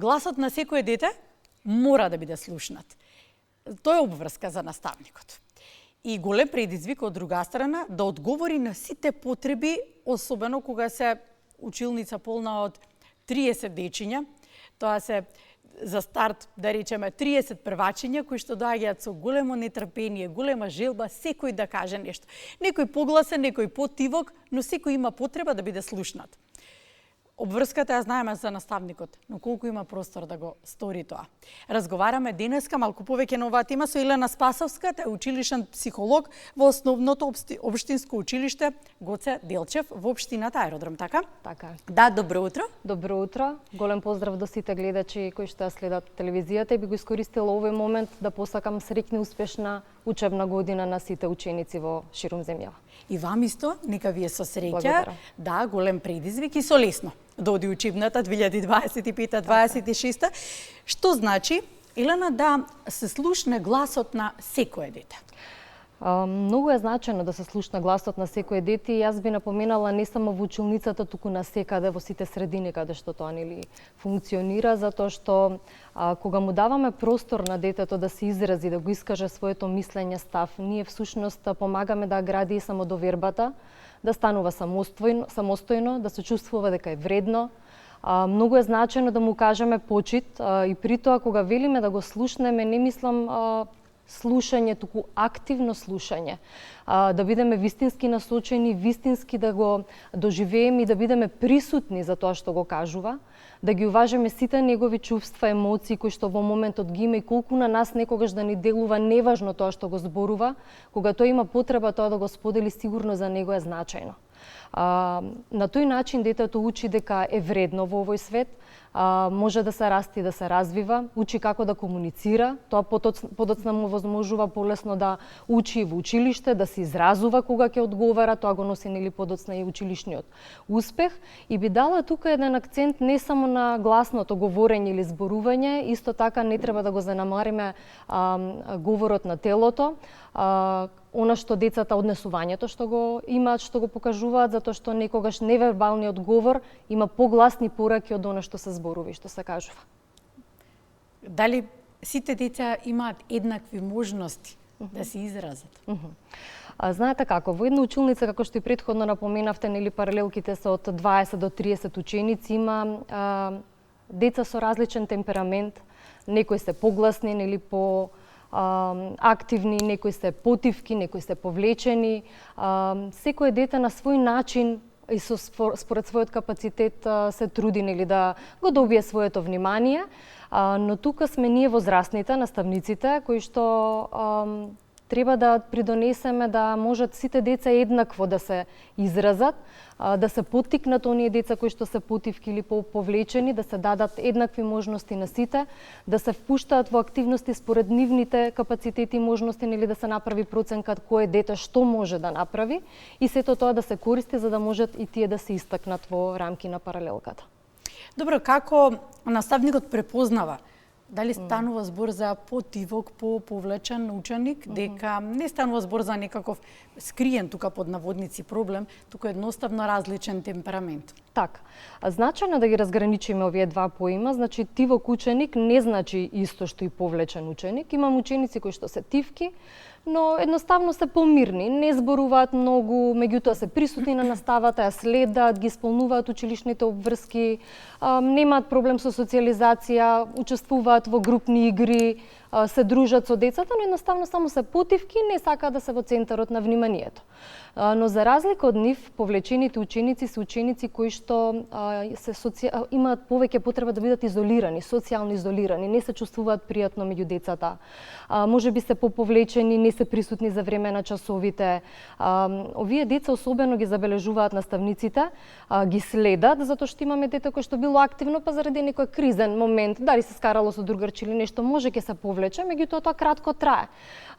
гласот на секое дете мора да биде слушнат. Тоа е обврска за наставникот. И голем предизвик од друга страна да одговори на сите потреби, особено кога се училница полна од 30 дечиња. Тоа се за старт, да речеме, 30 првачиња кои што доаѓаат со големо нетрпение, голема желба, секој да каже нешто. Некој погласен, некој потивок, но секој има потреба да биде слушнат. Обврската ја знаеме за наставникот, но колку има простор да го стори тоа. Разговараме денеска малку повеќе на оваа тема со Елена Спасовска, таа е училишен психолог во основното општинско училиште Гоце Делчев во општината Аеродром, така? Така. Да, добро утро. Добро утро. Голем поздрав до сите гледачи кои што ја следат телевизијата и би го искористила овој момент да посакам среќна и успешна учебна година на сите ученици во ширум земјава. И вам исто, нека вие со среќа, Благодарам. да, голем предизвик и со лесно да оди учебната 2025-26. Што значи, Елена, да се слушне гласот на секое дете? Многу е значено да се слушна гласот на секое дете и јас би напоменала не само во училницата, туку на секаде во сите средини каде што тоа нели функционира, затоа што кога му даваме простор на детето да се изрази, да го искаже своето мислење, став, ние всушност помагаме да гради самодовербата, да станува самостојно, да се чувствува дека е вредно. Многу е значено да му кажеме почит и при тоа кога велиме да го слушнеме, не мислам слушање, туку активно слушање. Да бидеме вистински насочени, вистински да го доживееме и да бидеме присутни за тоа што го кажува, да ги уважиме сите негови чувства, емоции кои што во моментот ги има и колку на нас некогаш да ни делува неважно тоа што го зборува, кога тој има потреба тоа да го сподели, сигурно за него е значајно. На тој начин детето учи дека е вредно во овој свет, може да се расти, да се развива, учи како да комуницира, тоа подоцна му возможува полесно да учи во училиште, да се изразува кога ќе одговара, тоа го носи нели подоцна и училишниот успех. И би дала тука еден акцент не само на гласното говорење или зборување, исто така не треба да го занемариме говорот на телото, она што децата, однесувањето што го имаат, што го покажуваат, затоа што некогаш невербалниот говор има погласни пораки од она што се зборува и што се кажува. Дали сите деца имаат еднакви можности да се изразат? Знаете како, во една училница, како што и претходно напоменавте, нели паралелките се од 20 до 30 ученици, има деца со различен темперамент, некои се погласни, нели по активни, некои се потивки, некои се повлечени. Секој дете на свој начин и според својот капацитет се труди нели да го добие своето внимание, но тука сме ние возрастните, наставниците, кои што треба да придонесеме да можат сите деца еднакво да се изразат, да се поттикнат оние деца кои што се потивки или повлечени, да се дадат еднакви можности на сите, да се впуштаат во активности според нивните капацитети и можности, нели да се направи проценка кое дете што може да направи и сето тоа да се користи за да можат и тие да се истакнат во рамки на паралелката. Добро, како наставникот препознава дали станува збор за потивок, повлечен ученик, дека не станува збор за некаков скриен тука под наводници проблем, туку едноставно различен темперамент? Така. Значајно да ги разграничиме овие два поима, значи тивок ученик не значи исто што и повлечен ученик. Имам ученици кои што се тивки, но едноставно се помирни, не зборуваат многу, меѓутоа се присутни на наставата, ја следат, ги исполнуваат училишните обврски, немаат проблем со социјализација, учествуваат во групни игри, се дружат со децата, но едноставно само се потивки и не сакаат да се во центарот на вниманието. Но за разлика од нив, повлечените ученици се ученици кои што имаат повеќе потреба да бидат изолирани, социјално изолирани, не се чувствуваат пријатно меѓу децата. Може би се поповлечени, не се присутни за време на часовите. Овие деца особено ги забележуваат наставниците, ги следат, затоа што имаме дете кој што било активно, па заради некој кризен момент, дали се скарало со другарче или нешто, може ќе се повлече, меѓутоа тоа кратко трае.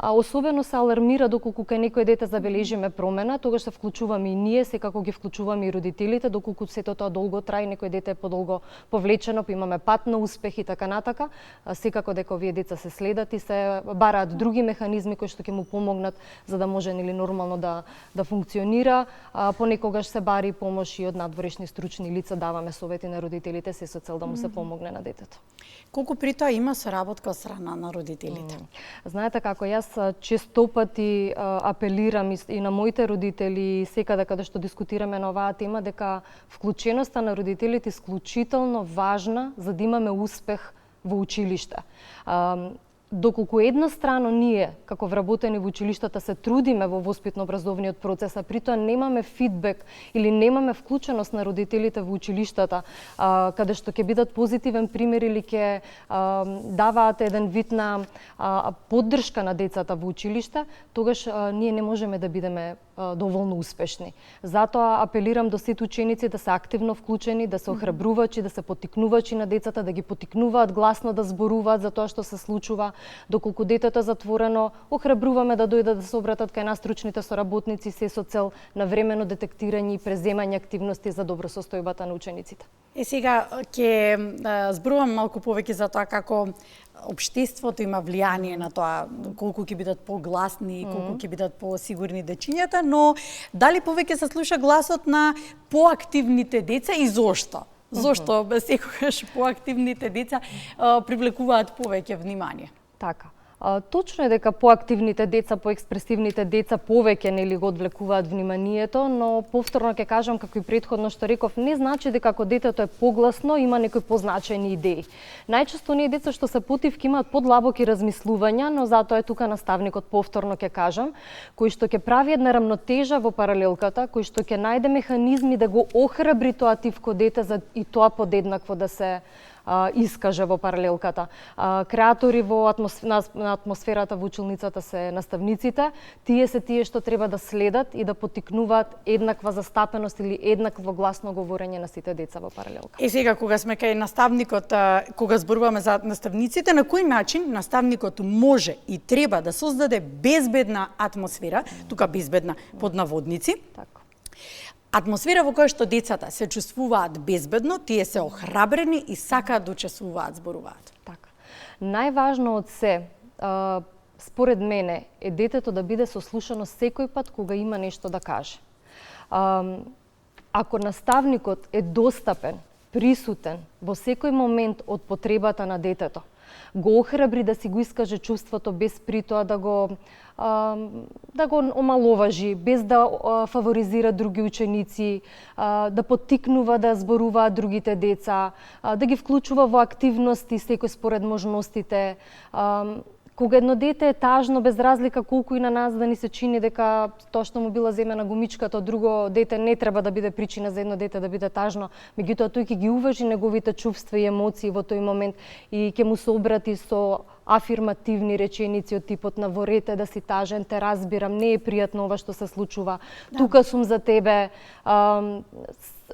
Особено се алармира доколку кај некој дете забележиме промена, тогаш се вклучуваме и ние, секако ги вклучуваме и родителите, доколку сето тоа долго трае, некој дете е подолго повлечено, па имаме пат на успех и така натака. Секако дека овие деца се следат и се бараат други механизми кои што ќе му помогнат за да може нели нормално да функционира. Понекогаш се бари помош и од надворешни стручни лица, даваме совети на родителите се со цел да му се помогне на детето. Колку при тоа има соработка од страна на родителите? Знаете како, јас често пати апелирам и на моите родители, секаде каде што дискутираме на оваа тема, дека вклученоста на родителите е исклучително важна за да имаме успех во училиште. Доколку еднострано ние, како вработени во училиштата, се трудиме во воспитно-образовниот процес, а притоа немаме фидбек или немаме вклученост на родителите во училиштата, каде што ќе бидат позитивен пример или ќе даваат еден вид на поддршка на децата во училиште, тогаш ние не можеме да бидеме доволно успешни. Затоа апелирам до сите ученици да се активно вклучени, да се охрабрувачи, да се поттикнувачи на децата, да ги поттикнуваат гласно да зборуваат за тоа што се случува. Доколку детето е затворено, охрабруваме да дојдат да се обратат кај нас стручните соработници се со цел на времено детектирање и преземање активности за добро состојбата на учениците. Сега ќе зборувам малку повеќе за тоа како општеството има влијание на тоа колку ќе бидат погласни и колку ќе бидат посигурни дечињата, но дали повеќе се слуша гласот на поактивните деца и зошто? Зошто секогаш поактивните деца привлекуваат повеќе внимание? Така. Точно е дека поактивните деца, поекспресивните деца повеќе нели го одвлекуваат вниманието, но повторно ќе кажам како и претходно што реков, не значи дека ако детето е погласно има некои позначени идеи. Најчесто оние деца што се потивки имаат подлабоки размислувања, но затоа е тука наставникот, повторно ќе кажам, кој што ќе прави една рамнотежа во паралелката, кој што ќе најде механизми да го охрабри тоа тивко дете за и тоа подеднакво да се искаже во паралелката. Креатори на атмосферата во училницата се наставниците, тие се тие што треба да следат и да поттикнуваат еднаква застапеност или еднакво гласно говорење на сите деца во паралелка. Сега кога сме кај наставникот, кога зборуваме за наставниците, на кој начин наставникот може и треба да создаде безбедна атмосфера, тука безбедна под наводници, Така. атмосфера во која што децата се чувствуваат безбедно, тие се охрабрени и сакаат да учествуваат, зборуваат. Така. Најважно од се, според мене, е детето да биде сослушано секој пат кога има нешто да каже. Ако наставникот е достапен, присутен во секој момент од потребата на детето, го охрабри да си го искаже чувството без притоа да го омаловажи, без да фаворизира други ученици, да поттикнува да зборуваат другите деца, да ги вклучува во активности секој според можностите. Кога едно дете е тажно, без разлика колку и на нас да ни се чини дека тоа што му била земена гумичката од друго дете не треба да биде причина за едно дете да биде тажно, меѓутоа тој ќе ги уважи неговите чувства и емоции во тој момент и ќе му се обрати со афирмативни реченици од типот на ворете да си тажен, те разбирам, не е пријатно ова што се случува, тука сум за тебе.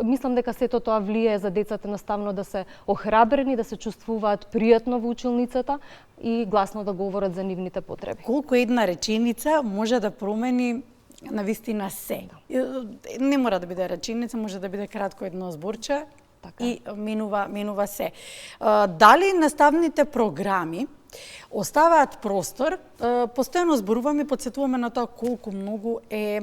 Мислам дека сето тоа влијае за децата наставно да се охрабрени, да се чувствуваат пријатно во училницата и гласно да говорат за нивните потреби. Колку една реченица може да промени навистина се. Не мора да биде реченица, може да биде кратко едно зборче и менува се. Дали наставните програми оставаат простор, постојано зборуваме и подсетуваме на тоа колку многу е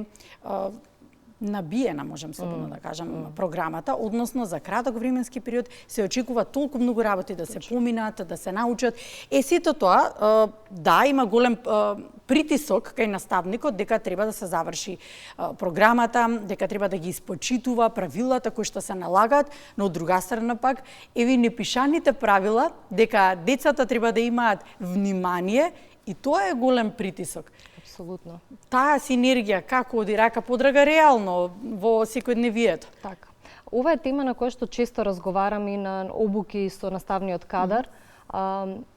набиена, можем слободно да кажам, програмата, односно за краток временски период се очекува толку многу работи да се поминат, да се научат. Сето тоа, да, има голем притисок кај наставникот дека треба да се заврши програмата, дека треба да ги испочитува правилата кои што се налагаат, но од друга страна пак, еве непишаните правила дека децата треба да имаат внимание и тоа е голем притисок. Апсолутно. Таа синергија како оди рака под рага реално во секојдневието. Така. Ова е тема на која што често разговарам и на обуки со наставниот кадар.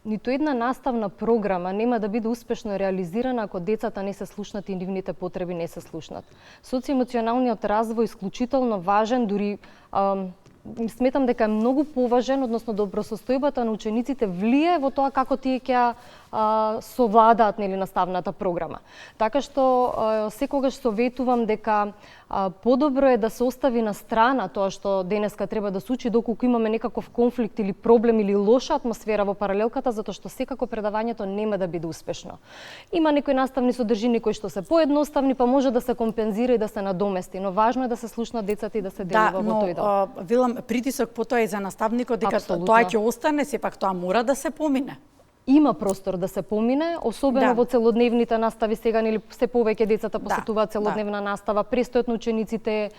Ниту една наставна програма нема да биде успешно реализирана ако децата не се слушнат и нивните потреби не се слушнат. Социоемоционалниот развој е исклучително важен, дури сметам дека е многу поважен, односно добросостојбата на учениците влијае во тоа како тие ќе совладаат наставната програма. Така што секогаш советувам дека подобро е да се остави на страна тоа што денеска треба да се учи доколку имаме некаков конфликт или проблем или лоша атмосфера во паралелката, затоа што секако предавањето нема да биде успешно. Има некои наставни содржини кои што се поедноставни, па може да се компензира и да се надомести, но важно е да се слушнат децата и да се делува во тој дел. Велам, притисок по тоа и за наставникот дека Апсолутно. тоа ќе остане, сепак тоа мора да се помине. Има простор да се помине, особено во целодневните настави сега, нели се повеќе децата посетуваат целодневна настава, престојот на учениците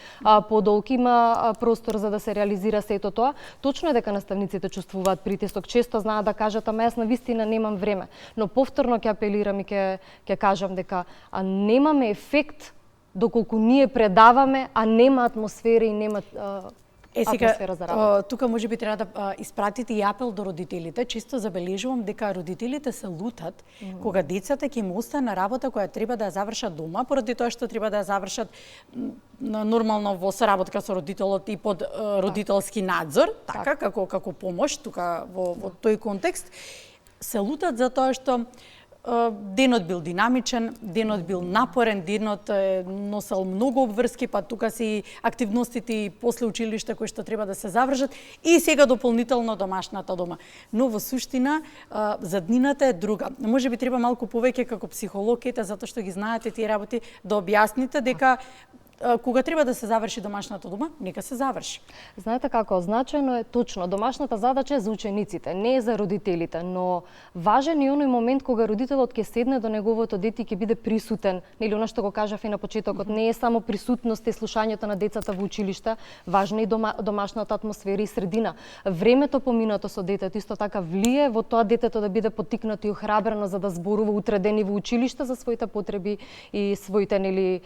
подолг, има простор за да се реализира сето тоа. Точно е дека наставниците чувствуваат притисок, често знаат да кажат, ама јас навистина немам време, но повторно ќе апелирам и ќе кажам дека немаме ефект доколку ние предаваме, а нема атмосфера и нема атмосфера за работа. Тука може би треба да испратите и апел до родителите. Чисто забележувам дека родителите се лутат кога децата ќе им остане работа која треба да ја завршат дома, поради тоа што треба да ја завршат нормално во соработка со родителот и под родителски надзор, така како помош тука во тој контекст. Се лутат за тоа што денот бил динамичен, денот бил напорен, денот носел многу обврски, па тука се и активностите и после училиште кои што треба да се завршат и сега дополнително домашната дома. Но во суштина заднината е друга. Може би треба малку повеќе како психолог, затоа што ги знаете тие работи, да објасните дека кога треба да се заврши домашната дома, нека се заврши. Знаете како, значајно е точно, домашната задача е за учениците, не е за родителите, но важен е оној момент кога родителот ќе седне до неговото дете и ќе биде присутен. Нели она што го кажав и на почетокот, не е само присутност и слушањето на децата во училиште, важна е и домашната атмосфера и средина. Времето поминато со детето исто така влие во тоа детето да биде поттикнато и охрабрено за да зборува утре ден и во училиште за своите потреби и своите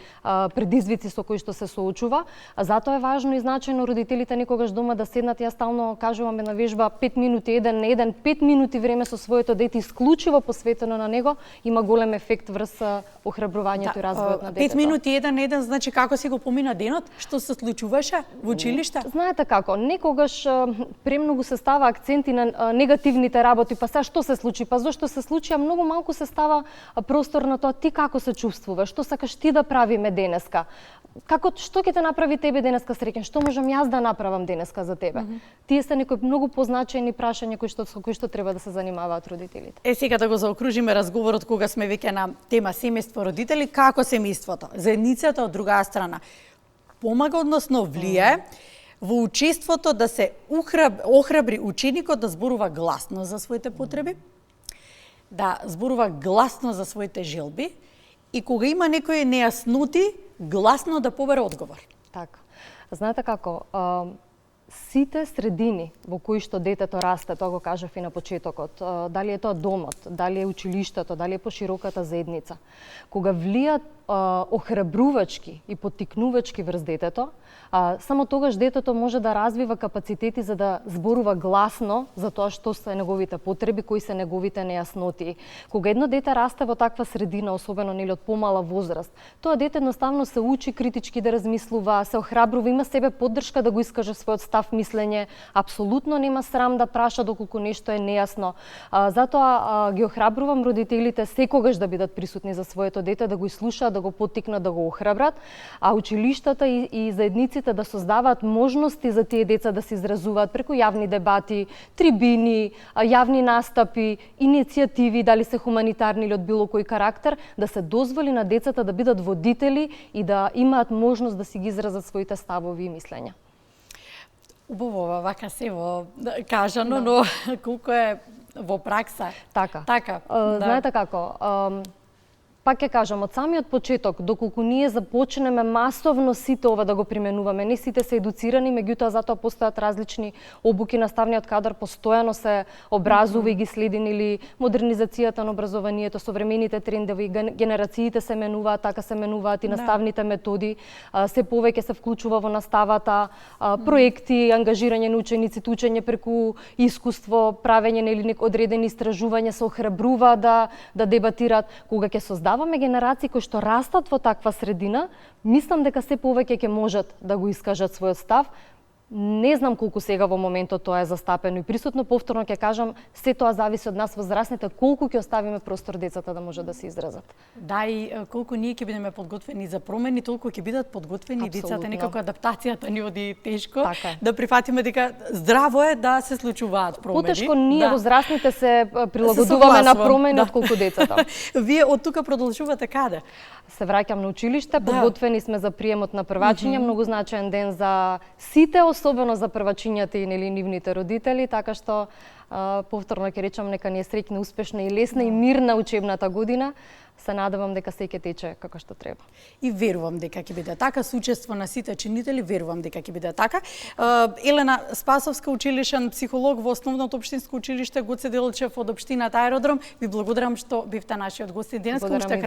предизвици со кои што се соочува. Затоа е важно и значајно родителите некогаш дома да седнат, јас стално кажувам на вежба 5 минути еден на еден, 5 минути време со своето дете исклучиво посветено на него, има голем ефект врз охрабрувањето и развојот на детето. 5 минути еден на еден, значи како си го помина денот? Што се случуваше во училиште? Знаете како, некогаш премногу се става акценти на негативните работи, па сега што се случи, па зошто се случи, а многу малку се става простор на тоа ти како се чувствуваш, што сакаш ти да правиме денеска. Што ќе те направи тебе денеска среќен? Што можам јас да направам денеска за тебе? Тие се некои многу позначајни прашања со кои што треба да се занимаваат родителите. Сега да го заокружиме разговорот кога сме веќе на тема семејство родители, како семејството, заедницата од друга страна помага, односно влие во учеството да се охрабри ученикот да зборува гласно за своите потреби, да зборува гласно за своите желби и кога има некои нејасноти, гласно да побере одговор. Така. Знаете како, сите средини во кои што детето расте, тоа го кажав и на почетокот, дали е тоа домот, дали е училиштето, дали е пошироката заедница, кога влијат охрабрувачки и поттикнувачки врз детето, само тогаш детето може да развива капацитети за да зборува гласно за тоа што се неговите потреби, кои се неговите нејасноти. Кога едно дете расте во таква средина, особено нели од помала возраст, тоа дете едноставно се учи критички да размислува, се охрабрува, има себе поддршка да го искаже својот став, мислење, апсолутно нема срам да праша доколку нешто е нејасно. Затоа ги охрабрувам родителите секогаш да бидат присутни за своето дете, да го слушаат, да го поттикнат, да го охрабрат, а училиштата и заедниците да создаваат можности за тие деца да се изразуваат преку јавни дебати, трибини, јавни настапи, иницијативи, дали се хуманитарни или од било кој карактер, да се дозволи на децата да бидат водители и да имаат можност да си ги изразат своите ставови и мислења. Убаво, вака се во кажано, но колку е во пракса. Така. Знаете како, пак ќе кажам, од самиот почеток, доколку ние започнеме масовно сите ова да го применуваме, не сите се едуцирани, меѓутоа затоа постојат различни обуки, наставниот кадар постојано се образува и ги следи или модернизацијата на образованието, современите трендови, генерациите се менуваат, така се менуваат и наставните методи, се повеќе се вклучува во наставата, проекти, ангажирање на учениците, учење преку искуство, правење на одредени истражувања, се охрабрува да дебатираат. Кога ќе создаваме генерации кои што растат во таква средина, мислам дека се повеќе ќе можат да го искажат својот став. Не знам колку сега во моментот тоа е застапено и присутно. Повторно ќе кажам, се тоа зависи од нас возрастните, колку ќе оставиме простор децата да може да се изразат. Да, и колку ние ќе бидеме подготвени за промени, толку ќе бидат подготвени децата. Некако адаптацијата ни оди тешко. Така. Да прифатиме дека здраво е да се случуваат промени. Потешко ние возрастните се прилагодуваме согласувам, на промени отколку децата. Вие од тука продолжувате каде? Се враќам на училиште, подготвени сме за приемот на првачиња, многу значаен ден за сите, особено за првачињата и нивните родители, така што повторно ќе речам нека ни е среќна, успешна и лесна и мирна учебната година. Се надевам дека се ќе тече како што треба. И верувам дека ќе биде така, со учество на сите чинители, верувам дека ќе биде така. Елена Спасовска, училишен психолог во Основното општинско училиште Гоце Делчев од општината Аеродром, ви благодарам што бивте нашиот гости денес.